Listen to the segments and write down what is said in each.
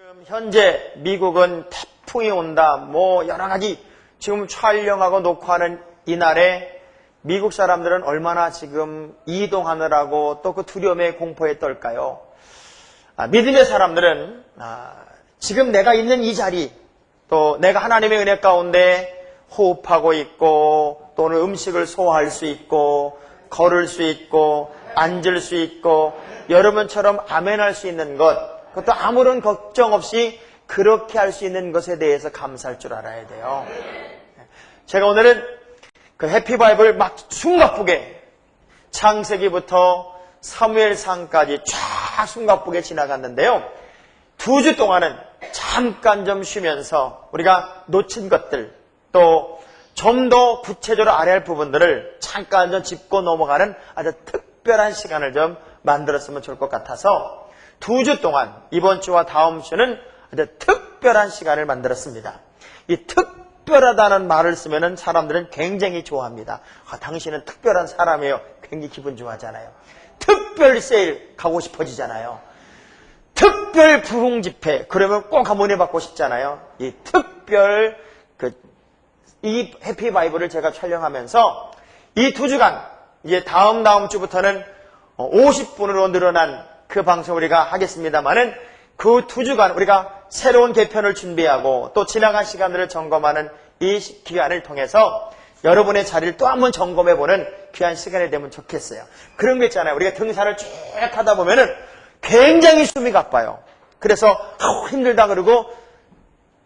지금 현재 미국은 태풍이 온다, 여러 가지 지금 촬영하고 녹화하는 이날에 미국 사람들은 얼마나 지금 이동하느라고 또 그 두려움에 공포에 떨까요? 믿음의 사람들은 지금 내가 있는 이 자리, 또 내가 하나님의 은혜 가운데 호흡하고 있고, 또는 음식을 소화할 수 있고, 걸을 수 있고, 앉을 수 있고, 여러분처럼 아멘할 수 있는 것, 그것도 아무런 걱정 없이 그렇게 할 수 있는 것에 대해서 감사할 줄 알아야 돼요. 제가 오늘은 그 해피바이블 막 숨가쁘게 창세기부터 사무엘상까지 쫙 숨가쁘게 지나갔는데요. 2주 동안은 잠깐 좀 쉬면서 우리가 놓친 것들, 또 좀 더 구체적으로 알아야 할 부분들을 잠깐 좀 짚고 넘어가는 아주 특별한 시간을 좀 만들었으면 좋을 것 같아서 2주 동안 이번 주와 다음 주는 아주 특별한 시간을 만들었습니다. 이 특별하다는 말을 쓰면은 사람들은 굉장히 좋아합니다. 당신은 특별한 사람이에요. 굉장히 기분 좋아하잖아요. 특별 세일 가고 싶어지잖아요. 특별 부흥 집회 그러면 꼭 한번 해받고 싶잖아요. 이 특별 이 해피바이블을 제가 촬영하면서 이 2주간 이제 다음 주부터는 50분으로 늘어난 그 방송을 우리가 하겠습니다만은 그 2주간 우리가 새로운 개편을 준비하고 또 지나간 시간들을 점검하는 이 기간을 통해서 여러분의 자리를 또 한번 점검해보는 귀한 시간이 되면 좋겠어요. 그런 거 있잖아요. 우리가 등산을 쭉 하다 보면은 굉장히 숨이 가빠요. 그래서 힘들다 그러고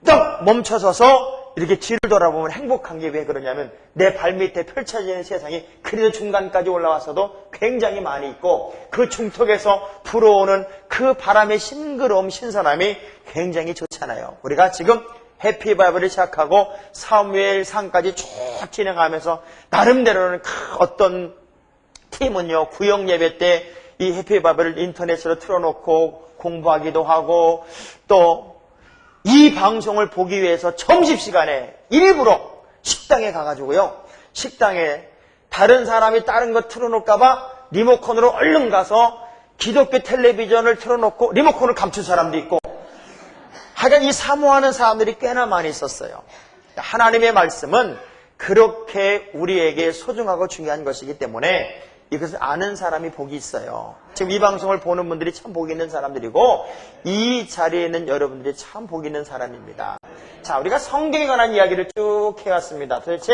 딱 멈춰서서 이렇게 뒤를 돌아보면 행복한 게 왜 그러냐면 내 발밑에 펼쳐지는 세상이 그래도 중간까지 올라와서도 굉장히 많이 있고 그 중턱에서 불어오는 그 바람의 싱그러움, 신선함이 굉장히 좋잖아요. 우리가 지금 해피바이블을 시작하고 사무엘상까지 쭉 진행하면서 나름대로는 어떤 팀은요, 구역 예배 때 이 해피바이블을 인터넷으로 틀어놓고 공부하기도 하고 또 이 방송을 보기 위해서 점심시간에 일부러 식당에 가가지고요. 식당에 다른 사람이 다른 거 틀어놓을까봐 리모컨으로 얼른 가서 기독교 텔레비전을 틀어놓고 리모컨을 감춘 사람도 있고 하여간 이 사모하는 사람들이 꽤나 많이 있었어요. 하나님의 말씀은 그렇게 우리에게 소중하고 중요한 것이기 때문에 이것을 아는 사람이 복이 있어요. 지금 이 방송을 보는 분들이 참 복이 있는 사람들이고 이 자리에 있는 여러분들이 참 복이 있는 사람입니다. 자, 우리가 성경에 관한 이야기를 쭉 해왔습니다. 도대체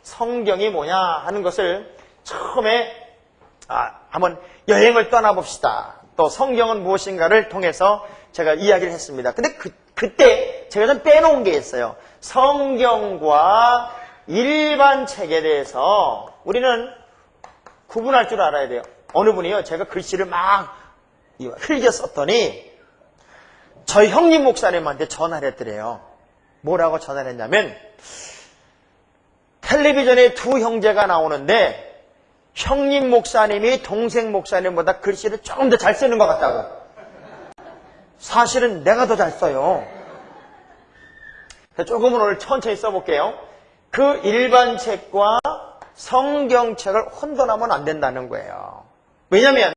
성경이 뭐냐 하는 것을 처음에 한번 여행을 떠나봅시다. 또 성경은 무엇인가를 통해서 제가 이야기를 했습니다. 근데 그때 제가 좀 빼놓은 게 있어요. 성경과 일반 책에 대해서 우리는 구분할 줄 알아야 돼요. 어느 분이요, 제가 글씨를 막 흘겨 썼더니 저희 형님 목사님한테 전화를 했더래요. 뭐라고 전화를 했냐면 텔레비전에 두 형제가 나오는데 형님 목사님이 동생 목사님보다 글씨를 조금 더 잘 쓰는 것 같다고. 사실은 내가 더 잘 써요. 조금은 오늘 천천히 써볼게요. 그 일반 책과 성경책을 혼돈하면 안 된다는 거예요. 왜냐하면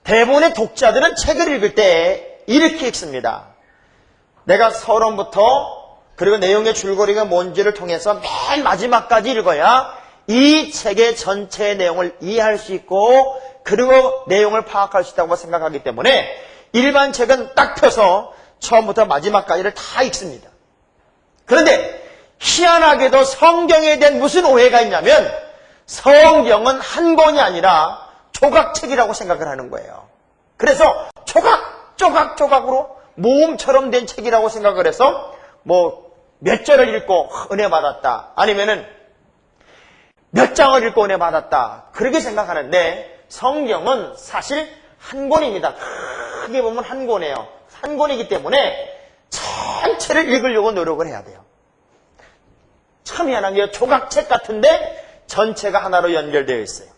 대부분의 독자들은 책을 읽을 때 이렇게 읽습니다. 내가 서론부터 그리고 내용의 줄거리가 뭔지를 통해서 맨 마지막까지 읽어야 이 책의 전체의 내용을 이해할 수 있고 그리고 내용을 파악할 수 있다고 생각하기 때문에 일반 책은 딱 펴서 처음부터 마지막까지를 다 읽습니다. 그런데 희한하게도 성경에 대한 무슨 오해가 있냐면 성경은 한 권이 아니라 조각책이라고 생각을 하는 거예요. 그래서 조각으로 모음처럼 된 책이라고 생각을 해서 몇 절을 읽고 은혜 받았다. 아니면은 몇 장을 읽고 은혜 받았다. 그렇게 생각하는데 성경은 사실 한 권입니다. 크게 보면 한 권이에요. 한 권이기 때문에 전체를 읽으려고 노력을 해야 돼요. 참 희한한 게 조각책 같은데 전체가 하나로 연결되어 있어요.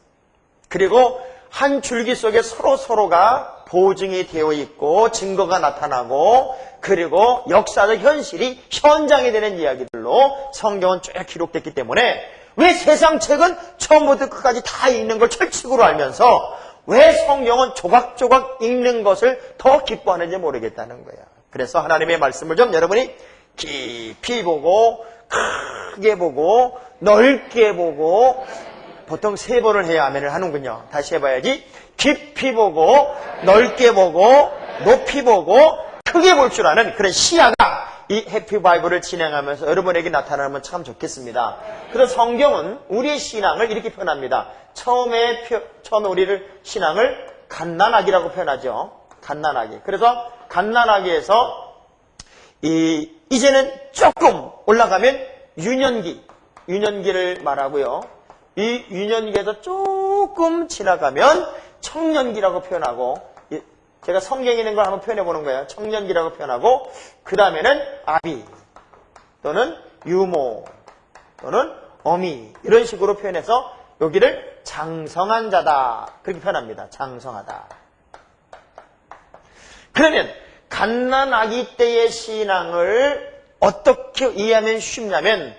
그리고 한 줄기 속에 서로가 보증이 되어 있고 증거가 나타나고 그리고 역사적 현실이 현장이 되는 이야기들로 성경은 쭉 기록됐기 때문에 왜 세상 책은 처음부터 끝까지 다 읽는 걸 철칙으로 알면서 왜 성경은 조각조각 읽는 것을 더 기뻐하는지 모르겠다는 거예요. 그래서 하나님의 말씀을 좀 여러분이 깊이 보고 크게 보고 넓게 보고 보통 3번을 해야 아멘을 하는군요. 다시 해봐야지. 깊이 보고 넓게 보고 높이 보고 크게 볼 줄 아는 그런 시야가 이 해피 바이블을 진행하면서 여러분에게 나타나면 참 좋겠습니다. 그래서 성경은 우리의 신앙을 이렇게 표현합니다. 처음에 우리를 신앙을 갓난아기라고 표현하죠. 갓난아기. 그래서 갓난아기에서 이제는 조금 올라가면 유년기를 말하고요. 이 유년기에서 조금 지나가면 청년기라고 표현하고, 제가 성경에 있는 걸 한번 표현해 보는 거예요. 청년기라고 표현하고, 그 다음에는 아비 또는 유모 또는 어미 이런 식으로 표현해서 여기를 장성한 자다 그렇게 표현합니다. 장성하다. 그러면 갓난아기 때의 신앙을 어떻게 이해하면 쉽냐면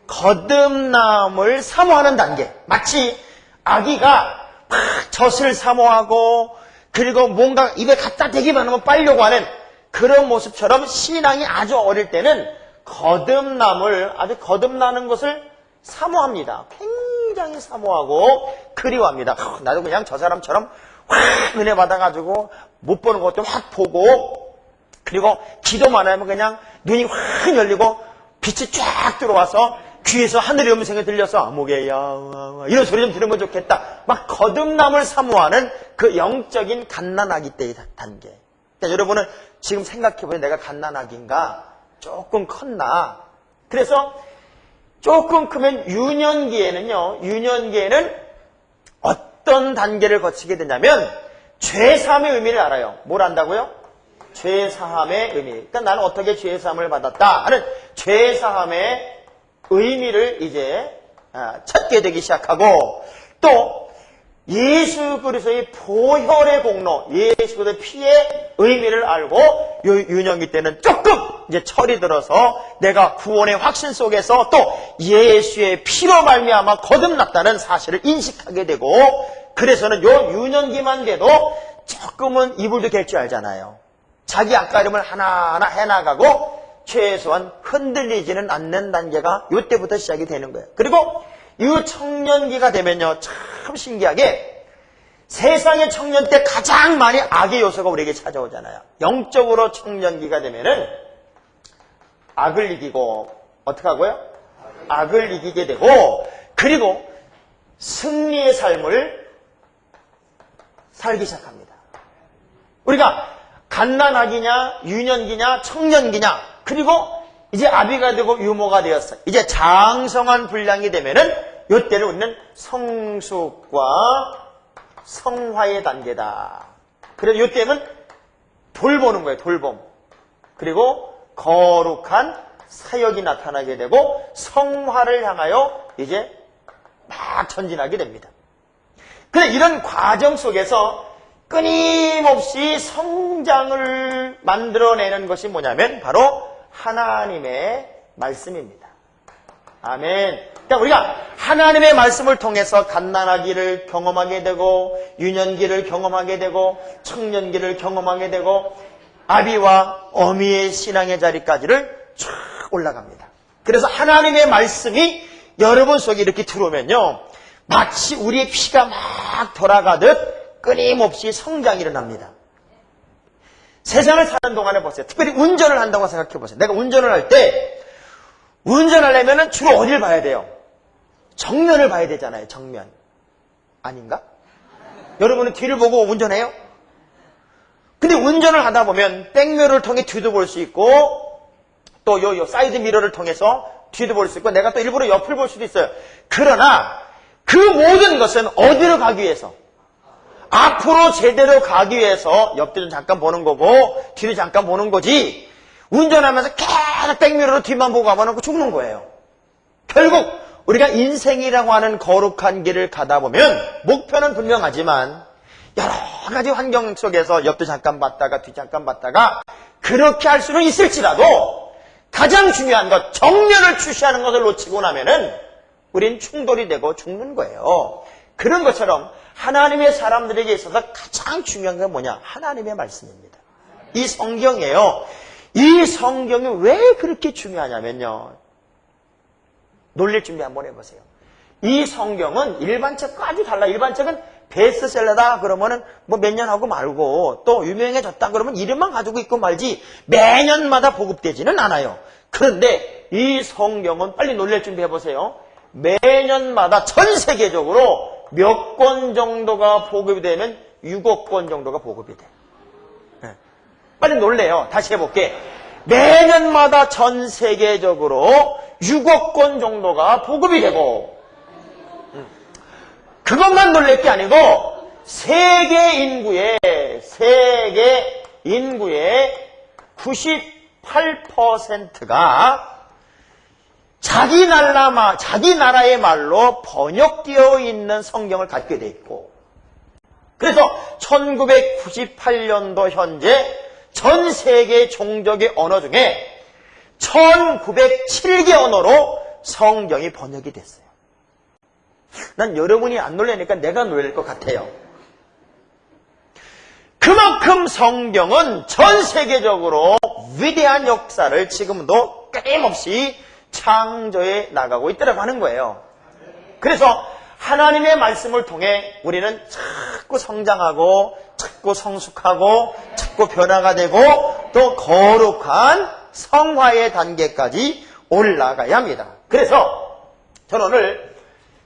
거듭남을 사모하는 단계. 마치 아기가 막 젖을 사모하고 그리고 뭔가 입에 갖다 대기만 하면 빨려고 하는 그런 모습처럼 신앙이 아주 어릴 때는 아주 거듭나는 것을 사모합니다. 굉장히 사모하고 그리워합니다. 나도 그냥 저 사람처럼 확 은혜 받아가지고 못 보는 것도 확 보고, 그리고 기도만 하면 그냥 눈이 확 열리고 빛이 쫙 들어와서 귀에서 하늘의 음성이 들려서 아무개야 이런 소리 좀 들으면 좋겠다. 막 거듭남을 사모하는 그 영적인 갓난아기 때의 단계. 그러니까 여러분은 지금 생각해보면 내가 갓난아기인가? 조금 컸나? 그래서 조금 크면 유년기에는 어떤 단계를 거치게 되냐면 죄사함의 의미를 알아요. 뭘 안다고요? 죄사함의 의미. 그러니까 나는 어떻게 죄사함을 받았다 하는 죄사함의 의미를 이제 찾게 되기 시작하고, 또 예수 그리스도의 보혈의 공로, 예수 그리스도의 피의 의미를 알고 유년기 때는 조금 이제 철이 들어서 내가 구원의 확신 속에서 또 예수의 피로 말미암아 거듭났다는 사실을 인식하게 되고, 그래서는 요 유년기만 돼도 조금은 이불도 갤 줄 알잖아요. 자기 앞가림을 하나하나 해나가고 최소한 흔들리지는 않는 단계가 이때부터 시작이 되는 거예요. 그리고 이 청년기가 되면요, 참 신기하게 세상의 청년 때 가장 많이 악의 요소가 우리에게 찾아오잖아요. 영적으로 청년기가 되면은 악을 이기고, 어떻게 하고요? 악을 이기게 되고, 그리고 승리의 삶을 살기 시작합니다. 우리가 갓난아기냐, 유년기냐, 청년기냐, 그리고 이제 아비가 되고 유모가 되었어요. 이제 장성한 분량이 되면은 이때를 우리는 성숙과 성화의 단계다. 그래서 이때는 돌보는 거예요. 돌봄. 그리고 거룩한 사역이 나타나게 되고 성화를 향하여 이제 막 전진하게 됩니다. 그런데 이런 과정 속에서 끊임없이 성장을 만들어내는 것이 뭐냐면 바로 하나님의 말씀입니다. 아멘. 그러니까 우리가 하나님의 말씀을 통해서 갓난아기를 경험하게 되고 유년기를 경험하게 되고 청년기를 경험하게 되고 아비와 어미의 신앙의 자리까지를 쫙 올라갑니다. 그래서 하나님의 말씀이 여러분 속에 이렇게 들어오면요, 마치 우리의 피가 막 돌아가듯 끊임없이 성장이 일어납니다. 세상을 사는 동안에 보세요. 특별히 운전을 한다고 생각해 보세요. 내가 운전을 할 때 운전하려면 주로 어딜 봐야 돼요? 정면을 봐야 되잖아요. 정면. 아닌가? 여러분은 뒤를 보고 운전해요? 근데 운전을 하다 보면 백미러를 통해 뒤도 볼 수 있고 또 요 사이드 미러를 통해서 뒤도 볼 수 있고 내가 또 일부러 옆을 볼 수도 있어요. 그러나 그 모든 것은 어디로 가기 위해서? 앞으로 제대로 가기 위해서 옆뒤를 잠깐 보는 거고 뒤를 잠깐 보는 거지, 운전하면서 계속 백미러로 뒤만 보고 가면 죽는 거예요. 결국 우리가 인생이라고 하는 거룩한 길을 가다 보면 목표는 분명하지만 여러 가지 환경 속에서 옆도 잠깐 봤다가 뒤 잠깐 봤다가 그렇게 할 수는 있을지라도 가장 중요한 것, 정면을 주시하는 것을 놓치고 나면은 우린 충돌이 되고 죽는 거예요. 그런 것처럼 하나님의 사람들에게 있어서 가장 중요한 건 뭐냐? 하나님의 말씀입니다. 이 성경이에요. 이 성경이 왜 그렇게 중요하냐면요. 놀릴 준비 한번 해보세요. 이 성경은 일반 책과 아주 달라. 일반 책은 베스트셀러다 그러면은 뭐 몇 년 하고 말고 또 유명해졌다 그러면 이름만 가지고 있고 말지 매년마다 보급되지는 않아요. 그런데 이 성경은 빨리 놀랄 준비 해보세요. 매년마다 전 세계적으로 몇 권 정도가 보급이 되면 6억 권 정도가 보급이 돼. 빨리 놀래요. 다시 해볼게. 매년마다 전 세계적으로 6억 권 정도가 보급이 되고 그것만 놀랄 게 아니고 세계 인구의 98%가 자기 나라의 말로 번역되어 있는 성경을 갖게 돼 있고 그래서 1998년도 현재 전 세계 종족의 언어 중에 1907개 언어로 성경이 번역이 됐어요. 난 여러분이 안 놀라니까 내가 놀랄 것 같아요. 그만큼 성경은 전 세계적으로 위대한 역사를 지금도 끊임없이 창조해 나가고 있다고 하는 거예요. 그래서 하나님의 말씀을 통해 우리는 자꾸 성장하고 자꾸 성숙하고 자꾸 변화가 되고 또 거룩한 성화의 단계까지 올라가야 합니다. 그래서 저는 오늘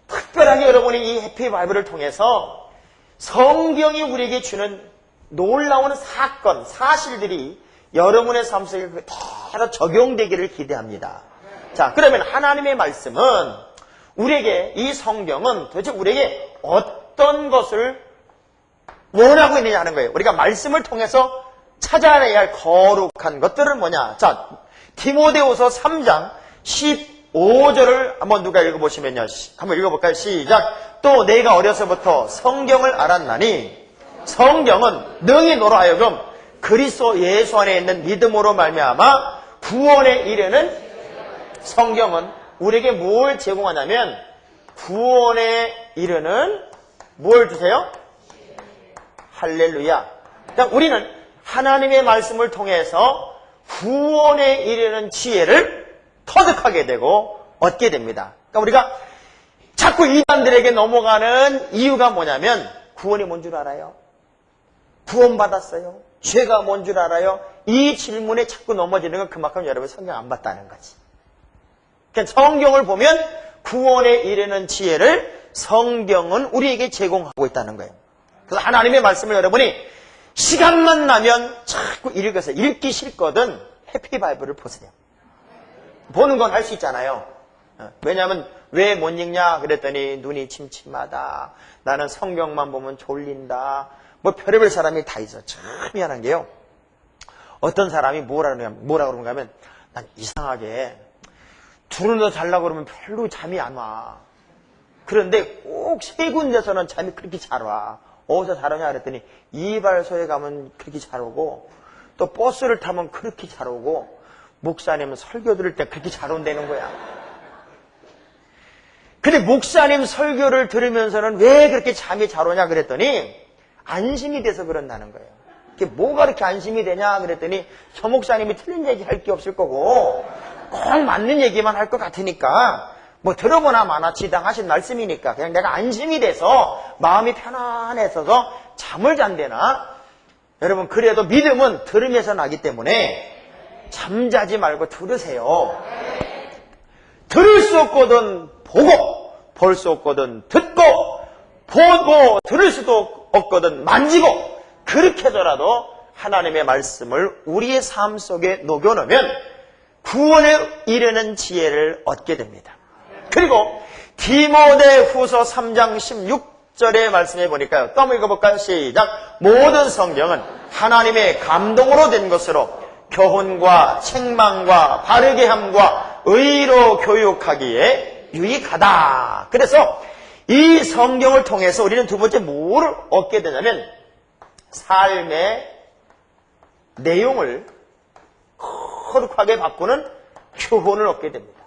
특별하게 여러분이 이 해피 바이블을 통해서 성경이 우리에게 주는 놀라운 사건, 사실들이 여러분의 삶 속에 바로 적용되기를 기대합니다. 자, 그러면 하나님의 말씀은 우리에게, 이 성경은 도대체 우리에게 어떤 것을 원하고 있느냐 하는 거예요. 우리가 말씀을 통해서 찾아내야 할 거룩한 것들은 뭐냐. 자, 디모데후서 3장 15절을 한번 누가 읽어보시면요. 한번 읽어볼까요? 시작. 또 내가 어려서부터 성경을 알았나니 성경은 능히 너로 하여금 그리스도 예수 안에 있는 믿음으로 말미암아 구원에 이르는 성경은 우리에게 뭘 제공하냐면 구원에 이르는 뭘 주세요? 할렐루야. 그러니까 우리는 하나님의 말씀을 통해서 구원에 이르는 지혜를 터득하게 되고 얻게 됩니다. 그러니까 우리가 자꾸 이단들에게 넘어가는 이유가 뭐냐면 구원이 뭔 줄 알아요? 구원받았어요? 죄가 뭔 줄 알아요? 이 질문에 자꾸 넘어지는 건 그만큼 여러분 성경 안 봤다는 거지. 그러니까 성경을 보면 구원에 이르는 지혜를 성경은 우리에게 제공하고 있다는 거예요. 그래서 하나님의 말씀을 여러분이 시간만 나면 자꾸 읽으세요. 읽기 싫거든 해피 바이블을 보세요. 보는 건 할 수 있잖아요. 왜냐하면 왜 못 읽냐 그랬더니 눈이 침침하다. 나는 성경만 보면 졸린다. 뭐 별의별 사람이 다 있어. 참 미안한 게요. 어떤 사람이 뭐라 그러는가 하면 난 이상하게 둘은 더 자려고 그러면 별로 잠이 안 와. 그런데 꼭 세 군데서는 잠이 그렇게 잘 와. 어디서 잘 오냐 그랬더니 이발소에 가면 그렇게 잘 오고 또 버스를 타면 그렇게 잘 오고 목사님은 설교 들을 때 그렇게 잘 온다는 거야. 근데 목사님 설교를 들으면서는 왜 그렇게 잠이 잘 오냐 그랬더니 안심이 돼서 그런다는 거예요. 그게 뭐가 그렇게 안심이 되냐 그랬더니 저 목사님이 틀린 얘기 할 게 없을 거고 꼭 맞는 얘기만 할 것 같으니까 뭐 들어보나 마나 지당하신 말씀이니까 그냥 내가 안심이 돼서 마음이 편안해서 잠을 잔대나. 여러분 그래도 믿음은 들으면서 나기 때문에 잠자지 말고 들으세요. 들을 수 없거든 보고 볼 수 없거든 듣고 보고 들을 수도 없거든 만지고 그렇게 하더라도 하나님의 말씀을 우리의 삶 속에 녹여놓으면 구원에 이르는 지혜를 얻게 됩니다. 그리고 디모데후서 3장 16절의 말씀해 보니까요. 또 한번 읽어볼까요? 시작. 모든 성경은 하나님의 감동으로 된 것으로 교훈과 책망과 바르게 함과 의로 교육하기에 유익하다. 그래서 이 성경을 통해서 우리는 두 번째 뭐를 얻게 되냐면 삶의 내용을 거룩하게 바꾸는 교훈을 얻게 됩니다.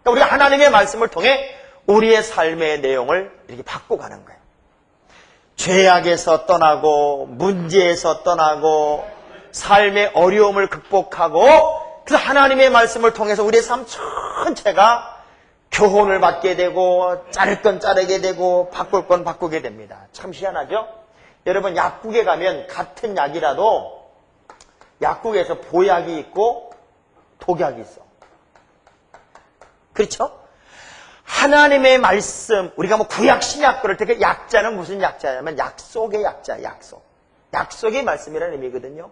그러니까 우리가 하나님의 말씀을 통해 우리의 삶의 내용을 이렇게 바꿔가는 거예요. 죄악에서 떠나고 문제에서 떠나고 삶의 어려움을 극복하고 그래서 하나님의 말씀을 통해서 우리의 삶 전체가 교훈을 받게 되고 자를 건 자르게 되고 바꿀 건 바꾸게 됩니다. 참 희한하죠? 여러분 약국에 가면 같은 약이라도 약국에서 보약이 있고 독약이 있어. 그렇죠? 하나님의 말씀, 우리가 뭐 구약 신약 그럴 때 그 약자는 무슨 약자냐면 약속의 약자, 약속. 약속의 말씀이라는 의미거든요.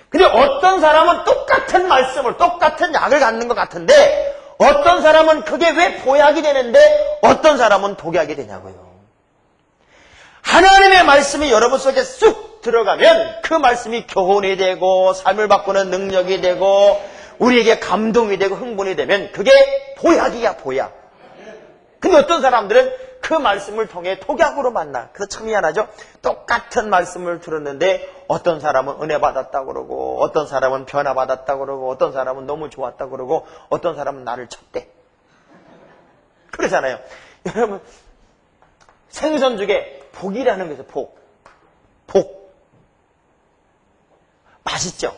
근데 어떤 사람은 똑같은 말씀을, 똑같은 약을 갖는 것 같은데 어떤 사람은 그게 왜 보약이 되는데 어떤 사람은 독약이 되냐고요. 하나님의 말씀이 여러분 속에 쑥 들어가면 그 말씀이 교훈이 되고 삶을 바꾸는 능력이 되고 우리에게 감동이 되고 흥분이 되면 그게 보약이야, 보약. 근데 어떤 사람들은 그 말씀을 통해 독약으로 만나. 그래서 참 미안하죠? 똑같은 말씀을 들었는데 어떤 사람은 은혜 받았다고 그러고 어떤 사람은 변화 받았다고 그러고 어떤 사람은 너무 좋았다고 그러고 어떤 사람은 나를 쳤대. 그러잖아요. 여러분 생선 중에 복이라는 게 있어요. 복. 맛있죠?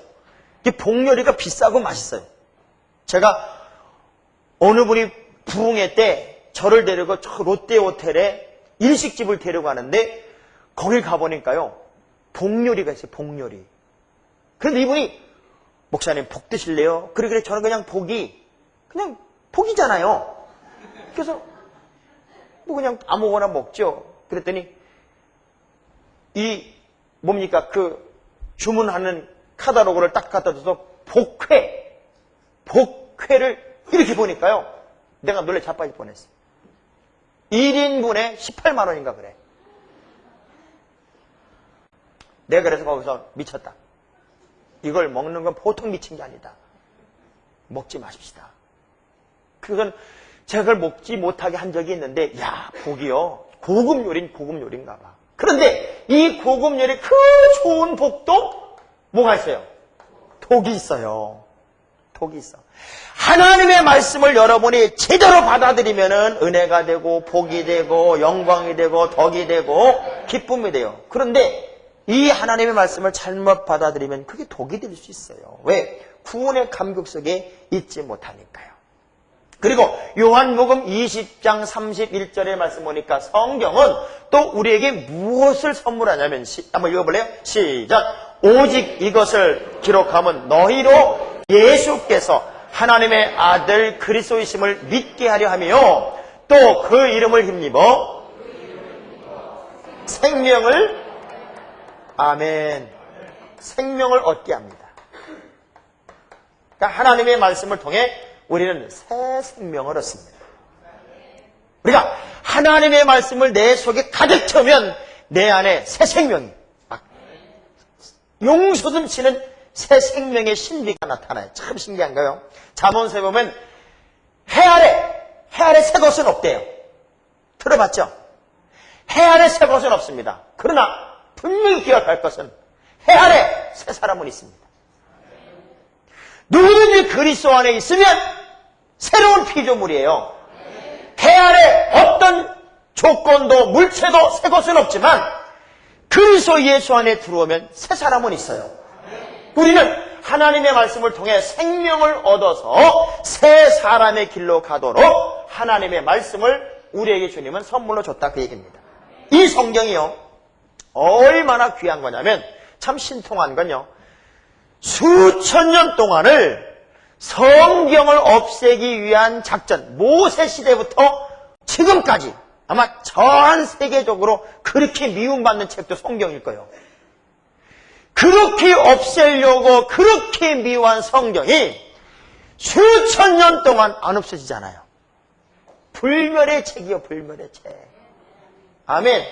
이 복 요리가 비싸고 맛있어요. 제가 어느 분이 부흥회 때 저를 데리고 저 롯데호텔에 일식집을 데려가는데 거길 가보니까요. 복요리가 있어요. 복요리. 그런데 이분이 목사님 복 드실래요? 그래 저는 그냥 복이잖아요. 그래서 뭐 그냥 아무거나 먹죠. 그랬더니 이 뭡니까 그 주문하는 카탈로그를 딱 갖다 줘서 복회를 이렇게 보니까요. 내가 놀래 자빠질 뻔했어. 1인분에 18만 원인가 그래. 내가 그래서 거기서 미쳤다. 이걸 먹는 건 보통 미친 게 아니다. 먹지 마십시다. 그건 제가 그걸 먹지 못하게 한 적이 있는데 야 복이요. 고급 요리인가 봐. 그런데 이 고급 요리 그 좋은 복도 뭐가 있어요? 독이 있어요. 독이 있어. 하나님의 말씀을 여러분이 제대로 받아들이면은 은혜가 되고 복이 되고 영광이 되고 덕이 되고 기쁨이 돼요. 그런데 이 하나님의 말씀을 잘못 받아들이면 그게 독이 될 수 있어요. 왜? 구원의 감격 속에 있지 못하니까요. 그리고 요한복음 20장 31절의 말씀 보니까 성경은 또 우리에게 무엇을 선물하냐면 한번 읽어볼래요? 시작. 오직 이것을 기록하면 너희로 예수께서 하나님의 아들 그리스도이심을 믿게 하려 하며 또 그 이름을 힘입어 생명을 아멘 생명을 얻게 합니다. 그러니까 하나님의 말씀을 통해 우리는 새 생명을 얻습니다. 우리가 하나님의 말씀을 내 속에 가득 채우면 내 안에 새 생명이 막 용솟음치는 새 생명의 신비가 나타나요. 참 신기한가요? 잠언서에 보면 해 아래 새 것은 없대요. 들어봤죠? 해 아래 새 것은 없습니다. 그러나 분명히 기억할 것은 해 아래 새 사람은 있습니다. 누구든지 그리스도 안에 있으면 새로운 피조물이에요. 해 아래 어떤 조건도 물체도 새 것은 없지만 그리스도 예수 안에 들어오면 새 사람은 있어요. 우리는 하나님의 말씀을 통해 생명을 얻어서 새 사람의 길로 가도록 하나님의 말씀을 우리에게 주님은 선물로 줬다 그 얘기입니다. 이 성경이요 얼마나 귀한 거냐면 참 신통한 건요 수천 년 동안을 성경을 없애기 위한 작전 모세 시대부터 지금까지 아마 전 세계적으로 그렇게 미움받는 책도 성경일 거예요. 그렇게 없애려고 그렇게 미워한 성경이 수천 년 동안 안 없어지잖아요. 불멸의 책이요, 불멸의 책. 아멘.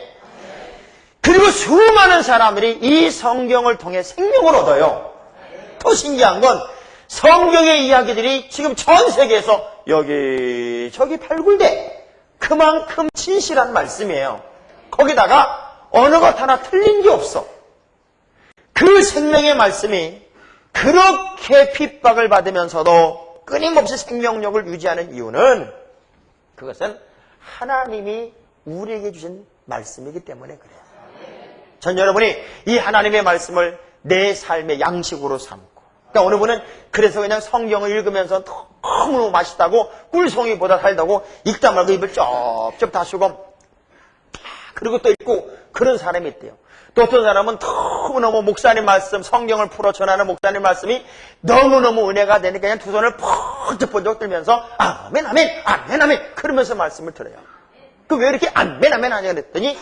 그리고 수많은 사람들이 이 성경을 통해 생명을 얻어요. 더 신기한 건 성경의 이야기들이 지금 전 세계에서 여기저기 발굴돼. 그만큼 진실한 말씀이에요. 거기다가 어느 것 하나 틀린 게 없어. 그 생명의 말씀이 그렇게 핍박을 받으면서도 끊임없이 생명력을 유지하는 이유는 그것은 하나님이 우리에게 주신 말씀이기 때문에 그래요. 전 여러분이 이 하나님의 말씀을 내 삶의 양식으로 삼고. 그러니까 어느 분은 그래서 그냥 성경을 읽으면서 너무 맛있다고 꿀송이보다 달다고 읽다 말고 입을 쩝쩝 다시고 그리고 또 읽고 그런 사람이 있대요. 또 어떤 사람은 너무너무 목사님 말씀, 성경을 풀어 전하는 목사님 말씀이 너무너무 은혜가 되니까 그냥 두 손을 번쩍번쩍 들면서 아멘 아멘 아멘 아멘 그러면서 말씀을 들어요. 그 왜 이렇게 아멘 아멘 하냐 그랬더니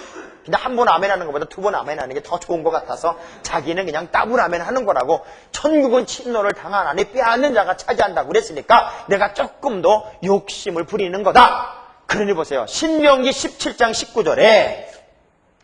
그냥 한 번 아멘 하는 것보다 두 번 아멘 하는 게 더 좋은 것 같아서 자기는 그냥 더블 아멘 하는 거라고 천국은 침노를 당한 안에 빼앗는 자가 차지한다고 그랬으니까 내가 조금 더 욕심을 부리는 거다. 그러니 보세요. 신명기 17장 19절에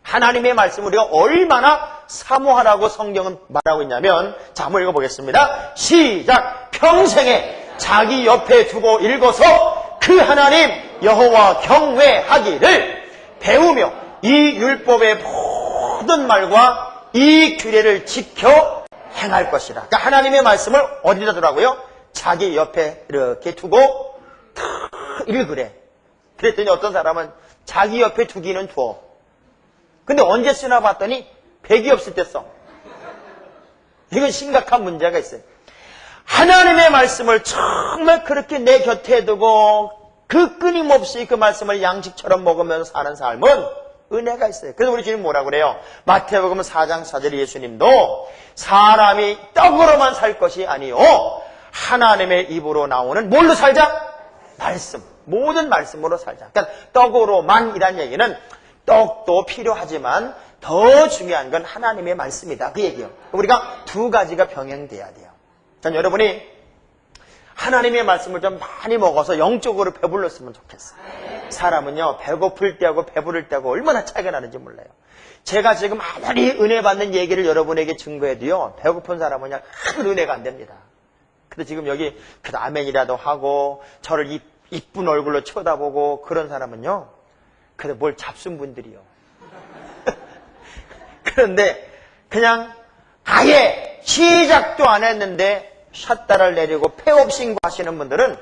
하나님의 말씀을 우리가 얼마나 사모하라고 성경은 말하고 있냐면 자 한번 읽어보겠습니다. 시작. 평생에 자기 옆에 두고 읽어서 그 하나님 여호와 경외하기를 배우며 이 율법의 모든 말과 이 규례를 지켜 행할 것이라. 그러니까 하나님의 말씀을 어디다 두라고요? 자기 옆에 이렇게 두고 읽으래. 그랬더니 어떤 사람은 자기 옆에 두기는 두어. 근데 언제 쓰나 봤더니 백이 없을 때 써. 이건 심각한 문제가 있어요. 하나님의 말씀을 정말 그렇게 내 곁에 두고 그 끊임없이 그 말씀을 양식처럼 먹으면서 사는 삶은 은혜가 있어요. 그래서 우리 주님 뭐라고 그래요? 마태복음 4장 4절에 예수님도 사람이 떡으로만 살 것이 아니요 하나님의 입으로 나오는 뭘로 살자? 말씀. 모든 말씀으로 살자. 그러니까 떡으로만이란 얘기는 떡도 필요하지만 더 중요한 건 하나님의 말씀이다. 그 얘기예요. 우리가 두 가지가 병행돼야 돼요. 전 여러분이 하나님의 말씀을 좀 많이 먹어서 영적으로 배불렀으면 좋겠어요. 사람은요 배고플 때하고 배부를 때하고 얼마나 차이가 나는지 몰라요. 제가 지금 아무리 은혜 받는 얘기를 여러분에게 증거해도요 배고픈 사람은 그냥 큰 은혜가 안 됩니다. 근데 지금 여기 그 아멘이라도 하고 저를 이쁜 얼굴로 쳐다보고 그런 사람은요 그래도 뭘 잡순 분들이요. 그런데 그냥 아예 시작도 안 했는데 샷다를 내리고 폐업 신고하시는 분들은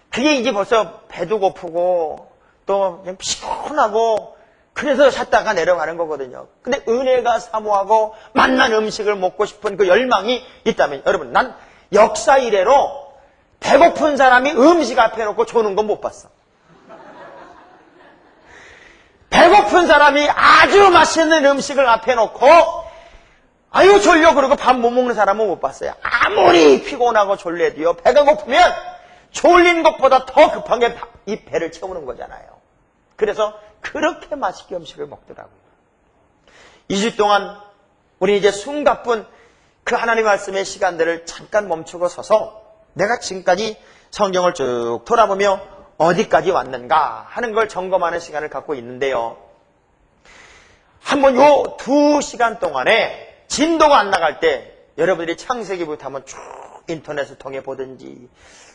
그게 이제 벌써 배도 고프고 또 그냥 피곤하고 그래서 샷다가 내려가는 거거든요. 근데 은혜가 사모하고 맛난 음식을 먹고 싶은 그 열망이 있다면 여러분 난 역사 이래로 배고픈 사람이 음식 앞에 놓고 조는 건 못 봤어. 배고픈 사람이 아주 맛있는 음식을 앞에 놓고 아유 졸려 그러고 밥 못 먹는 사람은 못 봤어요. 아무리 피곤하고 졸려도요 배가 고프면 졸린 것보다 더 급한 게 이 배를 채우는 거잖아요. 그래서 그렇게 맛있게 음식을 먹더라고요. 2주 동안 우리 이제 숨가쁜 그 하나님 말씀의 시간들을 잠깐 멈추고 서서 내가 지금까지 성경을 쭉 돌아보며 어디까지 왔는가 하는 걸 점검하는 시간을 갖고 있는데요. 한번 요 2시간 동안에 진도가 안 나갈 때 여러분들이 창세기부터 한번 쭉 인터넷을 통해 보든지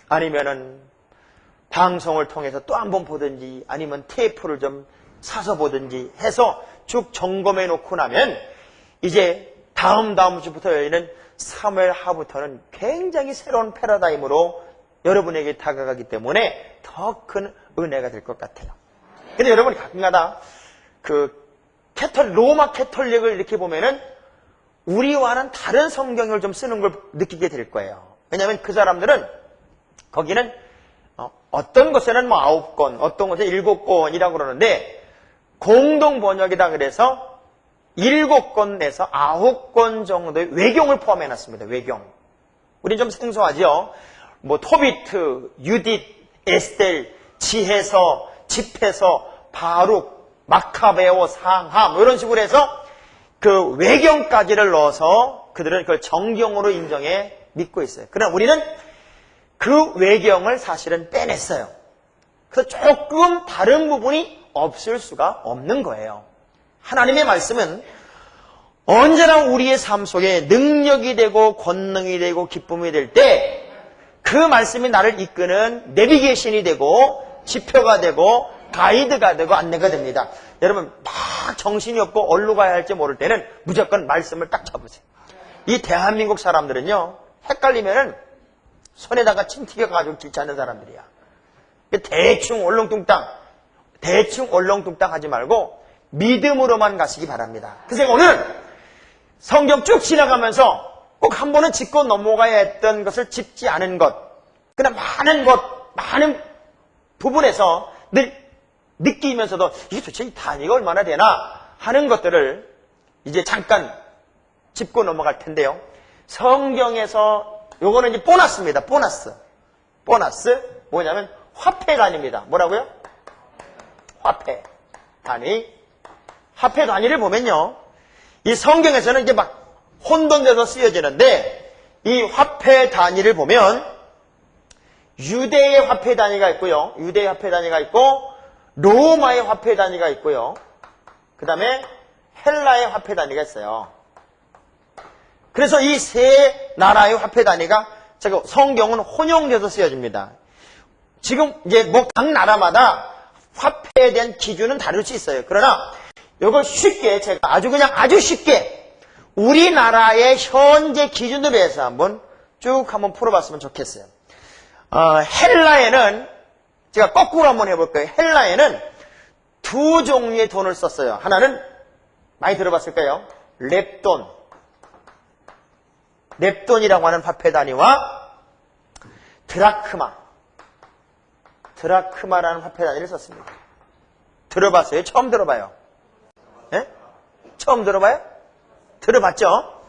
아니면은 방송을 통해서 또 한 번 보든지 아니면 테이프를 좀 사서 보든지 해서 쭉 점검해 놓고 나면 이제 다음 주부터 열리는 3월 하부터는 굉장히 새로운 패러다임으로 여러분에게 다가가기 때문에 더 큰 은혜가 될 것 같아요. 근데 여러분이 가끔가다 로마 캐톨릭을 이렇게 보면은 우리와는 다른 성경을 좀 쓰는 걸 느끼게 될 거예요. 왜냐하면 그 사람들은 거기는 어떤 것에는 9권, 어떤 것에 7권이라고 그러는데 공동 번역이다 그래서 7권에서 9권 정도의 외경을 포함해 놨습니다. 외경. 우린 좀 생소하죠. 뭐 토비트, 유딧, 에스텔, 지혜서, 집혜서, 바룩, 마카베오, 상하 뭐 이런 식으로 해서 그 외경까지를 넣어서 그들은 그걸 정경으로 인정해 믿고 있어요. 그러나 우리는 그 외경을 사실은 빼냈어요. 그래서 조금 다른 부분이 없을 수가 없는 거예요. 하나님의 말씀은 언제나 우리의 삶 속에 능력이 되고 권능이 되고 기쁨이 될 때 그 말씀이 나를 이끄는 내비게이션이 되고 지표가 되고 가이드가 되고 안내가 됩니다. 여러분 막 정신이 없고 어디로 가야 할지 모를 때는 무조건 말씀을 딱 잡으세요. 이 대한민국 사람들은요 헷갈리면은 손에다가 침 튀겨가지고 길 찾는 사람들이야. 대충 얼렁뚱땅 하지 말고 믿음으로만 가시기 바랍니다. 그래서 오늘 성경 쭉 지나가면서 꼭 한 번은 짚고 넘어가야 했던 것을 짚지 않은 것, 그러나 많은 부분에서 늘 느끼면서도 이게 도대체 이 단위가 얼마나 되나 하는 것들을 이제 잠깐 짚고 넘어갈 텐데요. 성경에서 요거는 이제 보너스입니다. 보너스 뭐냐면 화폐 단위입니다. 뭐라고요? 화폐 단위를 보면요, 이 성경에서는 이제 막 혼돈돼서 쓰여지는데, 이 화폐 단위를 보면 유대의 화폐 단위가 있고요, 유대의 화폐 단위가 있고, 로마의 화폐 단위가 있고요, 그 다음에 헬라의 화폐 단위가 있어요. 그래서 이 세 나라의 화폐 단위가 성경은 혼용돼서 쓰여집니다. 지금 이제 뭐 각 나라마다 화폐에 대한 기준은 다를 수 있어요. 그러나 이걸 쉽게 제가 아주 쉽게 우리나라의 현재 기준으로 해서 한번 풀어봤으면 좋겠어요. 헬라에는 제가 거꾸로 한번 해볼까요? 헬라에는 두 종류의 돈을 썼어요. 하나는 많이 들어봤을까요? 렙돈이라고 하는 화폐 단위와 드라크마라는 화폐 단위를 썼습니다. 들어봤어요? 처음 들어봐요? 네? 처음 들어봐요? 들어봤죠?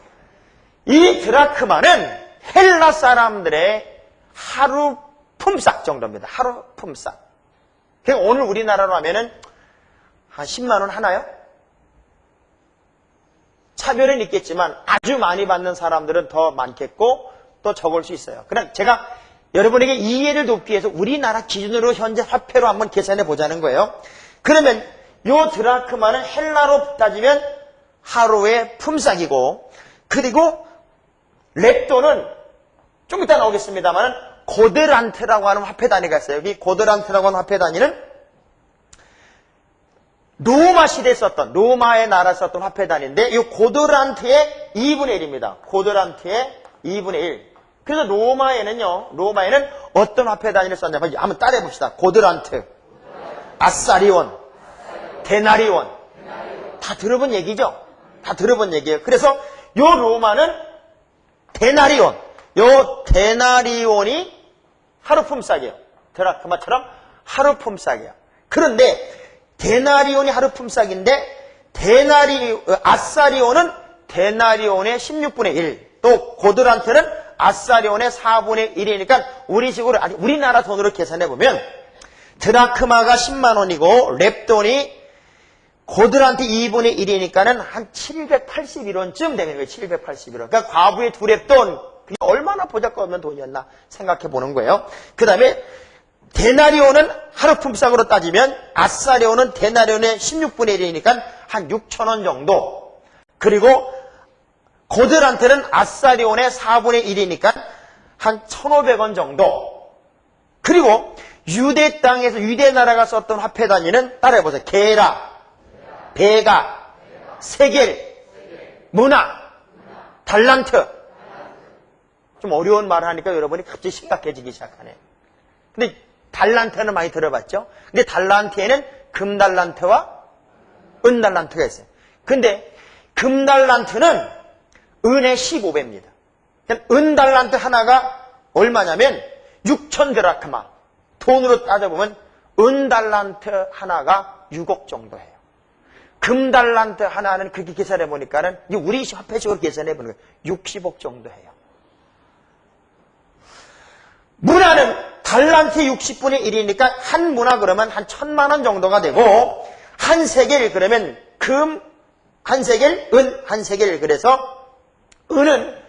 이 드라크마는 헬라 사람들의 하루 품삯 정도입니다. 하루 품삯. 그러니까 오늘 우리나라로 하면은 한 10만 원 하나요? 차별은 있겠지만 아주 많이 받는 사람들은 더 많겠고 또 적을 수 있어요. 그냥 제가 여러분에게 이해를 돕기 위해서 우리나라 기준으로 현재 화폐로 한번 계산해 보자는 거예요. 그러면 요 드라크마는 헬라로 따지면 하루의 품삯이고, 그리고 렙돈은 좀 이따 나오겠습니다만 고드란트라고 하는 화폐 단위가 있어요. 여기 고드란트라고 하는 화폐 단위는 로마 시대에 썼던, 로마의 나라에 썼던 화폐 단위인데, 이 고드란트의 2분의 1입니다. 고드란트의 2분의 1. 그래서 로마에는 어떤 화폐 단위를 썼냐면, 한번 따라해 봅시다. 고드란트, 아사리온, 데나리온. 다 들어본 얘기죠? 다 들어본 얘기예요. 그래서 요 로마는 데나리온. 요 데나리온이 하루 품삯이에요. 드라크마처럼 하루 품삯이에요. 그런데 데나리온이 하루 품삯인데 아사리온은 데나리온의 16분의 1, 또 고드란트는 아사리온의 4분의 1이니까 우리나라 돈으로 계산해 보면 드라크마가 10만 원이고 렙돈이 고드란트 2분의 1이니까는 한 781원쯤 되는 거예요. 781원. 그러니까 과부의 두 렙돈, 그게 얼마나 보잘것없는 돈이었나 생각해 보는 거예요. 그 다음에 데나리온은 하루 품삯으로 따지면 아사리온은 데나리온의 16분의 1이니까 한 6,000원 정도. 그리고 고드란트는 아사리온의 4분의 1이니까 한 1,500원 정도. 그리고 유대 땅에서 유대 나라가 썼던 화폐 단위는 따라해보세요. 게라, 베가, 세겔, 문화, 달란트. 좀 어려운 말을 하니까 여러분이 갑자기 심각해지기 시작하네. 근데 달란트는 많이 들어봤죠? 근데 달란트에는 금달란트와 은달란트가 있어요. 근데 금달란트는 은의 15배입니다. 은달란트 하나가 얼마냐면 6천 드라크마. 돈으로 따져보면 은달란트 하나가 6억 정도 해요. 금달란트 하나는 그렇게 계산해 보니까는 우리 화폐식으로 계산해 보는 거예요. 60억 정도 해요. 문화는 달란트 60분의 1이니까 한 문화 그러면 한 1,000만 원 정도가 되고, 한 세겔 그러면 금 한 세겔, 은 한 세겔. 그래서 은은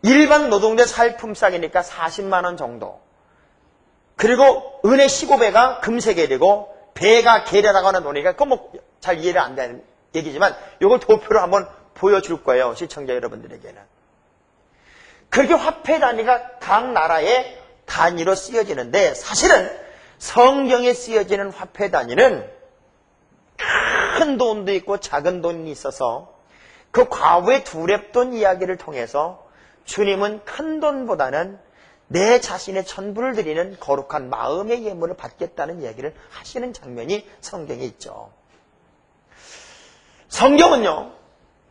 일반 노동자 살 품삯이니까 40만 원 정도. 그리고 은의 15배가 금세겔이고 배가 게라라고 하는 돈이니까 그건 뭐 잘 이해가 안 되는 얘기지만 이걸 도표로 한번 보여줄 거예요. 시청자 여러분들에게는. 그렇게 화폐 단위가 각 나라의 단위로 쓰여지는데, 사실은 성경에 쓰여지는 화폐 단위는 큰 돈도 있고 작은 돈이 있어서 그 과부의 두 렙돈 이야기를 통해서 주님은 큰 돈보다는 내 자신의 전부를 드리는 거룩한 마음의 예물을 받겠다는 이야기를 하시는 장면이 성경에 있죠. 성경은요,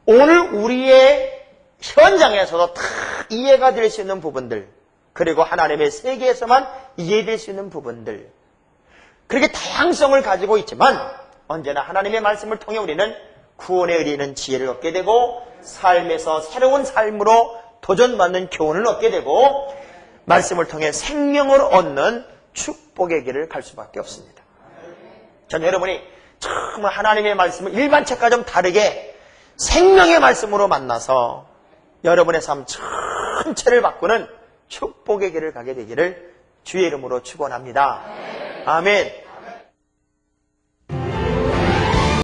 오늘 우리의 현장에서도 다 이해가 될 수 있는 부분들, 그리고 하나님의 세계에서만 이해될 수 있는 부분들, 그렇게 다양성을 가지고 있지만 언제나 하나님의 말씀을 통해 우리는 구원에 이르는 지혜를 얻게 되고 삶에서 새로운 삶으로 도전받는 교훈을 얻게 되고 말씀을 통해 생명을 얻는 축복의 길을 갈 수밖에 없습니다. 전 여러분이 정말 하나님의 말씀을 일반 책과 좀 다르게 생명의 말씀으로 만나서 여러분의 삶 전체를 바꾸는 축복의 길을 가게 되기를 주의 이름으로 축원합니다. 아멘.